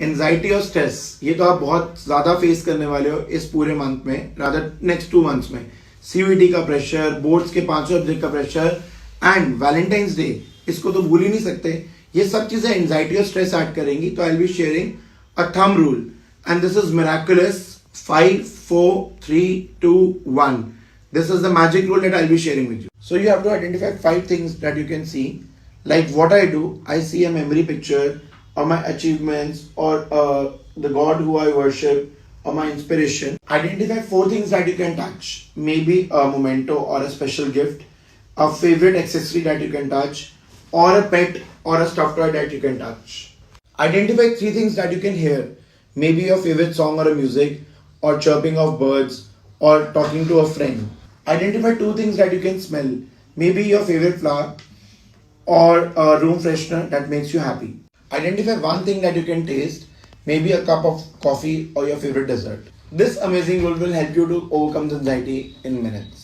Anxiety और stress ये तो आप बहुत ज्यादा फेस करने वाले हो इस पूरे मंथ में, रादर नेक्स्ट 2 मंथ्स में। सीयूईटी का प्रेशर, बोर्ड्स के 5 सब्जेक्ट का प्रेशर एंड वैलेंटाइंस डे, इसको तो भूल ही नहीं सकते। ये सब चीजें एंजाइटी और स्ट्रेस ऐड करेंगी। तो I will be sharing a thumb rule and this is miraculous 5 4 3 2 1. This is the magic rule that I'll be sharing with you. So you have to identify 5 things that you can see. Like what I do, I see a memory picture or my achievements or the God who I worship or my inspiration. Identify 4 things that you can touch. Maybe a memento or a special gift, a favorite accessory that you can touch, or a pet or a stuffed toy that you can touch. Identify 3 things that you can hear. Maybe your favorite song or a music, or chirping of birds, or talking to a friend. Identify 2 things that you can smell. Maybe your favorite flower or a room freshener that makes you happy. Identify 1 thing that you can taste. Maybe a cup of coffee or your favorite dessert. This amazing rule will help you to overcome the anxiety in minutes.